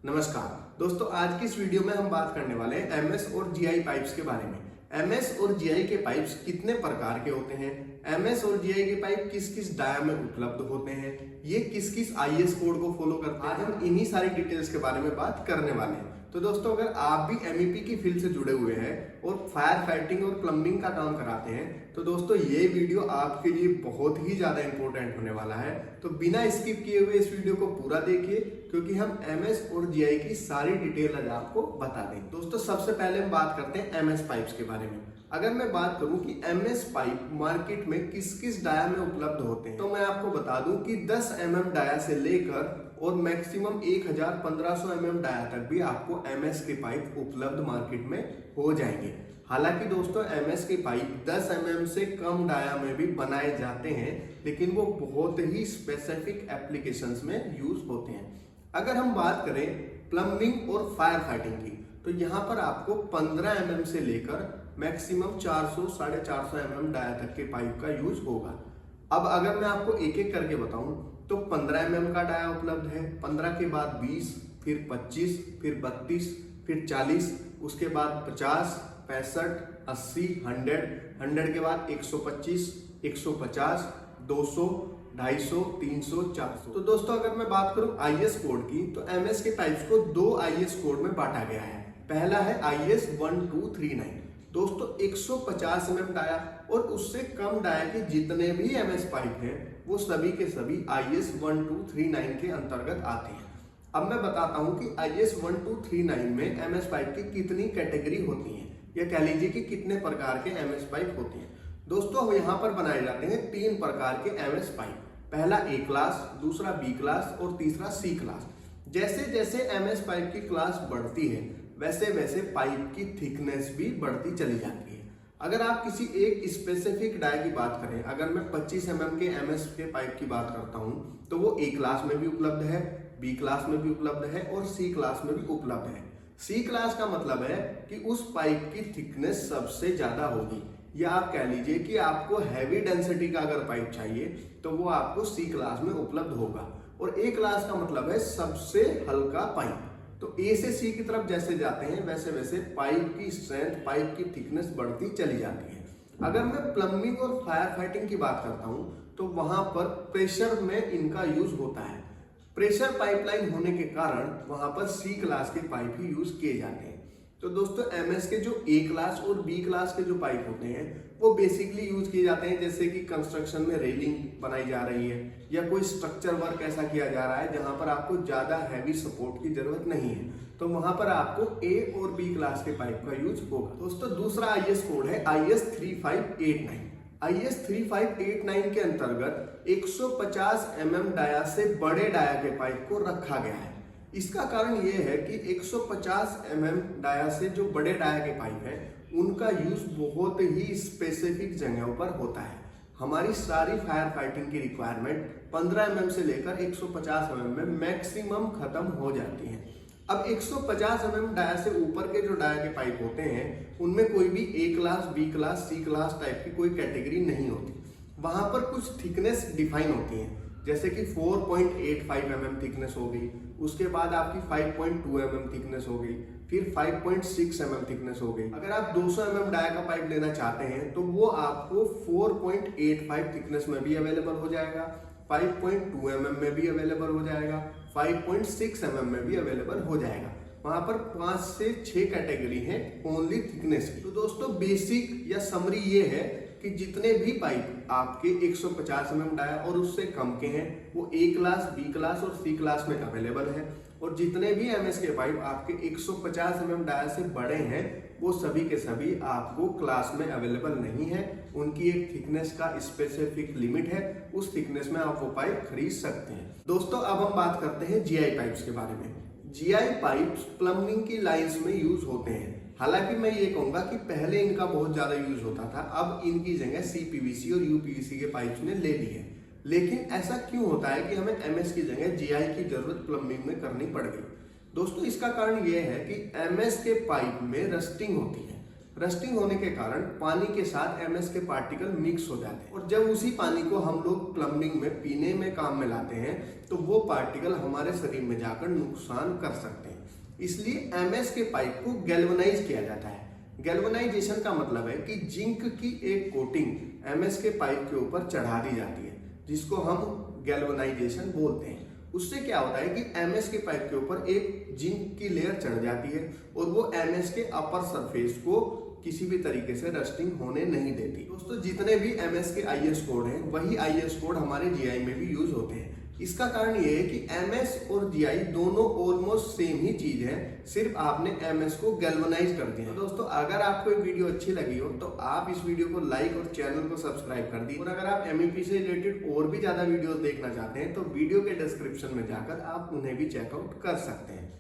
नमस्कार दोस्तों, आज की इस वीडियो में हम बात करने वाले हैं एमएस और जीआई पाइप्स के बारे में। एमएस और जीआई के पाइप्स कितने प्रकार के होते हैं, एमएस और जीआई के पाइप किस किस डाया में उपलब्ध होते हैं, ये किस किस आईएस कोड को फॉलो करते हैं। आज हम इन्हीं सारी डिटेल्स के बारे में बात करने वाले हैं। तो दोस्तों, अगर आप भी एमईपी की फील्ड से जुड़े हुए हैं और फायर फाइटिंग और प्लम्बिंग का काम कराते हैं तो दोस्तों ये वीडियो आपके लिए बहुत ही ज्यादा इंपॉर्टेंट होने वाला है। तो बिना स्किप किए हुए इस वीडियो को पूरा देखिए, क्योंकि हम एमएस और जीआई की सारी डिटेल आज आपको बता दें। दोस्तों, सबसे पहले हम बात करते हैं एमएस पाइप्स के बारे में। अगर मैं बात करूं कि एमएस पाइप मार्केट में किस किस डाया में उपलब्ध होते हैं, तो मैं आपको बता दूं कि 10 mm डाया से लेकर और मैक्सिमम 1500 mm डाया तक भी आपको एमएस के पाइप उपलब्ध मार्केट में हो जाएंगे। हालांकि दोस्तों, एमएस के पाइप 10 mm से कम डाया में भी बनाए जाते हैं, लेकिन वो बहुत ही स्पेसिफिक एप्लीकेशंस में यूज होते हैं। अगर हम बात करें प्लम्बिंग और फायर फाइटिंग की, तो यहाँ पर आपको 15 mm से लेकर मैक्सिमम 400-450 mm डाया तक के पाइप का यूज होगा। अब अगर मैं आपको एक एक करके बताऊं तो 15 mm का डाया उपलब्ध है, 15 के बाद 20, फिर 25, फिर 32, फिर 40, उसके बाद 50, 65, 80, 100 के बाद 125, 150, 200, 250, 300, 400। तो दोस्तों, अगर मैं बात करूं आईएस कोड की, तो एमएस के टाइप्स को 2 आईएस कोड में बांटा गया है। पहला है आईएस 1239। दोस्तों, 150 mm डाया और उससे कम डाया के जितने भी एमएस पाइप हैं वो सभी के सभी आईएस 1239 के अंतर्गत आते हैं। अब मैं बताता हूं कि आईएस 1239 में एमएस पाइप की कितनी कैटेगरी होती है, या कह लीजिए कि कितने प्रकार के एमएस पाइप होते हैं। दोस्तों, यहाँ पर बनाए जाते हैं 3 प्रकार के एमएस पाइप। पहला ए क्लास, दूसरा बी क्लास और तीसरा सी क्लास। जैसे जैसे एमएस पाइप की क्लास बढ़ती है वैसे वैसे पाइप की थिकनेस भी बढ़ती चली जाती है। अगर आप किसी एक स्पेसिफिक डाया की बात करें, अगर मैं 25 mm के एमएस के पाइप की बात करता हूं तो वो ए क्लास में भी उपलब्ध है, बी क्लास में भी उपलब्ध है और सी क्लास में भी उपलब्ध है। सी क्लास का मतलब है कि उस पाइप की थिकनेस सबसे ज्यादा होगी, या आप कह लीजिए कि आपको हैवी डेंसिटी का अगर पाइप चाहिए तो वो आपको सी क्लास में उपलब्ध होगा। और ए क्लास का मतलब है सबसे हल्का पाइप। तो ए से सी की तरफ जैसे जाते हैं वैसे वैसे पाइप की स्ट्रेंथ, पाइप की थिकनेस बढ़ती चली जाती है। अगर मैं प्लम्बिंग और फायर फाइटिंग की बात करता हूं तो वहां पर प्रेशर में इनका यूज होता है। प्रेशर पाइपलाइन होने के कारण वहां पर सी क्लास के पाइप ही यूज किए जाते हैं। तो दोस्तों, एमएस के जो ए क्लास और बी क्लास के जो पाइप होते हैं वो बेसिकली यूज किए जाते हैं, जैसे कि कंस्ट्रक्शन में रेलिंग बनाई जा रही है या कोई स्ट्रक्चर वर्क ऐसा किया जा रहा है जहां पर आपको ज्यादा हैवी सपोर्ट की जरूरत नहीं है, तो वहां पर आपको ए और बी क्लास के पाइप का यूज होगा। दोस्तों, दूसरा आईएस कोड है आईएस 3589। आईएस 3589 के अंतर्गत 150 mm डाया से बड़े डाया के पाइप को रखा गया है। इसका कारण यह है कि 150 mm डाया से जो बड़े डाया के पाइप हैं उनका यूज बहुत ही स्पेसिफिक जगहों पर होता है। हमारी सारी फायर फाइटिंग की रिक्वायरमेंट 15 mm से लेकर 150 mm में मैक्सिमम खत्म हो जाती है। अब 150 mm डाया से ऊपर के जो डाया के पाइप होते हैं उनमें कोई भी ए क्लास, बी क्लास, सी क्लास टाइप की कोई कैटेगरी नहीं होती। वहां पर कुछ थिकनेस डिफाइन होती है, जैसे कि 4.85 mm थिकनेस हो गई, उसके बाद आपकी 5.2 mm थिकनेस हो गई, फिर 5.6 mm थिकनेस हो गई। अगर आप 200 mm डाया का पाइप लेना चाहते हैं तो वो आपको 4.85 थिकनेस में भी अवेलेबल हो जाएगा, 5.2 mm में भी अवेलेबल हो जाएगा, 5.6 mm में भी अवेलेबल हो जाएगा। वहां पर 5 से 6 कैटेगरी है ओनली थिकनेस की। तो दोस्तों, बेसिक या समरी ये है कि जितने भी पाइप आपके 150 mm डाया और उससे कम के हैं वो ए क्लास, बी क्लास और सी क्लास में अवेलेबल है, और जितने भी एमएस के पाइप आपके 150 mm डाया से बड़े हैं वो सभी के सभी आपको क्लास में अवेलेबल नहीं है। उनकी एक थिकनेस का स्पेसिफिक लिमिट है, उस थिकनेस में आप वो पाइप खरीद सकते हैं। दोस्तों, अब हम बात करते हैं जीआई पाइप्स के बारे में। जीआई पाइप्स प्लम्बिंग की लाइंस में यूज होते हैं। हालांकि मैं ये कहूंगा कि पहले इनका बहुत ज्यादा यूज होता था, अब इनकी जगह सीपीवीसी और यूपीवीसी के पाइप्स ने ले ली है। लेकिन ऐसा क्यों होता है कि हमें एमएस की जगह जीआई की जरूरत प्लम्बिंग में करनी पड़ गई? दोस्तों, इसका कारण यह है कि एमएस के पाइप में रस्टिंग होती है। रस्टिंग होने के कारण पानी के साथ एमएस के पार्टिकल मिक्स हो जाते हैं और जब उसी पानी को हम लोग प्लम्बिंग में पीने में काम में लाते हैं तो वो पार्टिकल हमारे शरीर में जाकर नुकसान कर सकते हैं। इसलिए एमएस के पाइप को गैल्वेनाइज किया जाता है। गैल्वेनाइजेशन का मतलब है कि जिंक की एक कोटिंग एमएस के पाइप के ऊपर चढ़ा दी जाती है, जिसको हम गैल्वेनाइजेशन बोलते हैं। उससे क्या होता है कि एमएस के पाइप के ऊपर एक जिंक की लेयर चढ़ जाती है और वो एमएस के अपर सरफेस को किसी भी तरीके से रस्टिंग होने नहीं देती। दोस्तों, जितने भी एमएस के आईएस कोड हैं वही आईएस कोड हमारे जीआई में भी यूज होते हैं। इसका कारण ये है कि एमएस और जीआई दोनों ऑलमोस्ट सेम ही चीज है, सिर्फ आपने एमएस को गैल्वेनाइज कर दिया। तो दोस्तों, अगर आपको ये वीडियो अच्छी लगी हो तो आप इस वीडियो को लाइक और चैनल को सब्सक्राइब कर दीजिए। और अगर आप एमईपी से रिलेटेड और भी ज्यादा वीडियोस देखना चाहते हैं तो वीडियो के डिस्क्रिप्शन में जाकर आप उन्हें भी चेकआउट कर सकते हैं।